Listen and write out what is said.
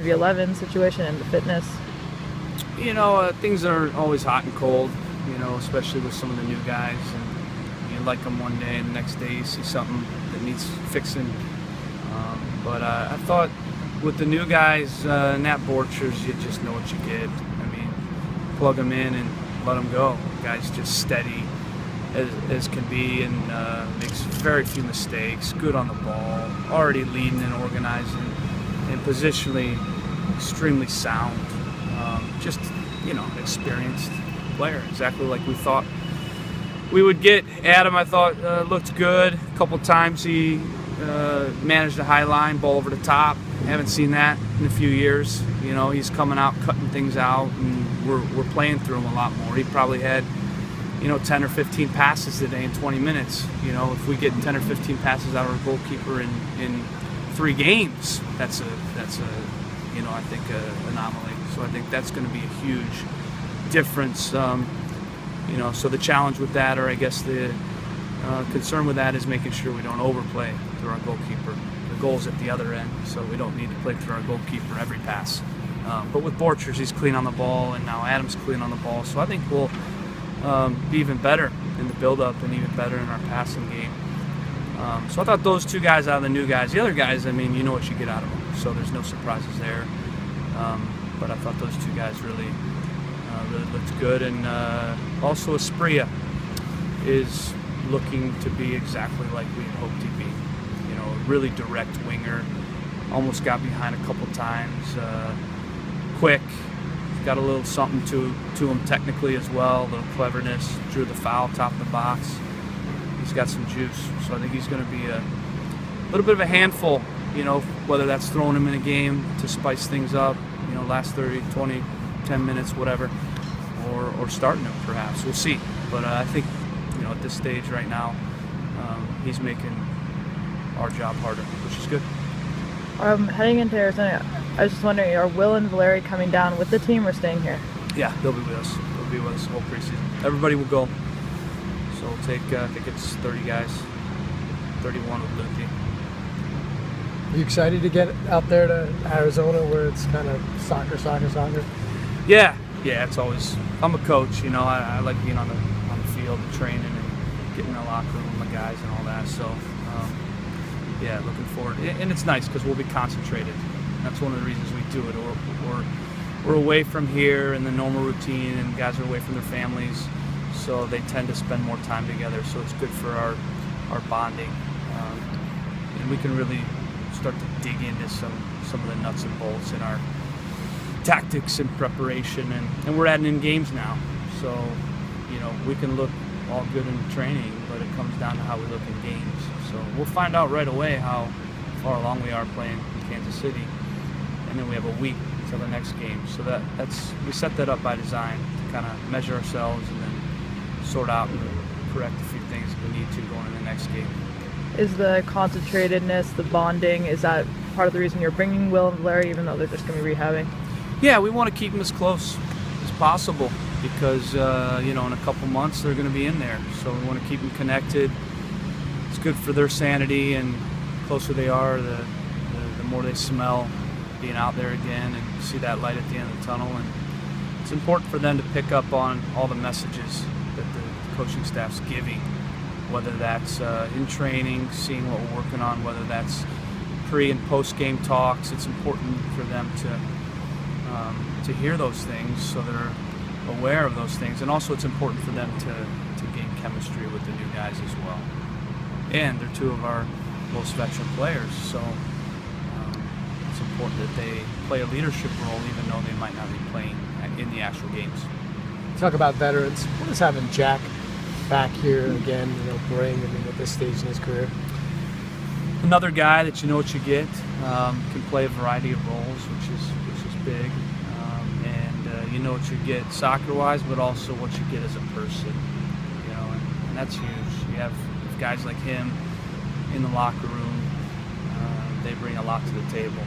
The 11 situation and the fitness. Things are always hot and cold, especially with some of the new guys. And you like them one day and the next day you see something that needs fixing. But I thought with the new guys, Nat Borchers, you just know what you get. I mean, plug them in and let them go. The guy's just steady as can be and makes very few mistakes, good on the ball, already leading and organizing, and positionally extremely sound. Just, experienced player, exactly like we thought we would get. Adam, I thought, looked good. A couple times he managed a high line, ball over the top. Haven't seen that in a few years. He's coming out, cutting things out, and we're playing through him a lot more. He probably had 10 or 15 passes today in 20 minutes. If we get 10 or 15 passes out of our goalkeeper in 3 games, that's a I think an anomaly. So I think that's going to be a huge difference. So the challenge with that, or I guess the concern with that, is making sure we don't overplay through our goalkeeper. The goal's at the other end, so we don't need to play through our goalkeeper every pass. But with Borchers, he's clean on the ball, and now Adam's clean on the ball. So I think we'll be even better in the build-up and even better in our passing game. So I thought those 2 guys out of the new guys. The other guys, I mean, you know what you get out of them, so there's no surprises there. But I thought those 2 guys really looked good. And also Espria is looking to be exactly like we had hoped he'd be. A really direct winger. Almost got behind a couple times. Quick. Got a little something to him technically as well, a little cleverness, drew the foul, top of the box. He's got some juice, so I think he's going to be a little bit of a handful, whether that's throwing him in a game to spice things up, last 30, 20, 10 minutes, whatever, or starting him perhaps. We'll see. But I think, at this stage right now, he's making our job harder, which is good. Heading into Arizona, I was just wondering, are Will and Valeri coming down with the team or staying here? Yeah, they'll be with us. They'll be with us the whole preseason. Everybody will go. So we'll take, I think it's 30 guys, 31 with Luke. Are you excited to get out there to Arizona where it's kind of soccer? Yeah, it's always, I'm a coach, I like being on the field and training and getting in the locker room with my guys and all that. So, looking forward. And it's nice because we'll be concentrated. That's one of the reasons we do it. We're away from here and the normal routine, and guys are away from their families, so they tend to spend more time together. So it's good for our bonding, and we can really start to dig into some of the nuts and bolts in our tactics and preparation, and we're adding in games now. So we can look all good in training, but it comes down to how we look in games. So we'll find out right away how far along we are playing in Kansas City, and then we have a week until the next game. So we set that up by design to kind of measure ourselves and then sort out and correct a few things we need to going in the next game. Is the concentratedness, the bonding, is that part of the reason you're bringing Will and Valeri, even though they're just going to be rehabbing? Yeah, we want to keep them as close as possible because, in a couple months they're going to be in there. So we want to keep them connected. It's good for their sanity, and the closer they are, the more they smell being out there again and see that light at the end of the tunnel. And it's important for them to pick up on all the messages that the coaching staff's giving, whether that's in training, seeing what we're working on, whether that's pre- and post-game talks. It's important for them to hear those things so they're aware of those things. And also it's important for them to gain chemistry with the new guys as well. And they're 2 of our most veteran players, so it's important that they play a leadership role even though they might not be playing in the actual games. Talk about veterans. What does having Jack back here again, bring at this stage in his career? Another guy that you know what you get, can play a variety of roles, which is big, and you know what you get soccer-wise, but also what you get as a person, and that's huge. You have guys like him in the locker room; they bring a lot to the table.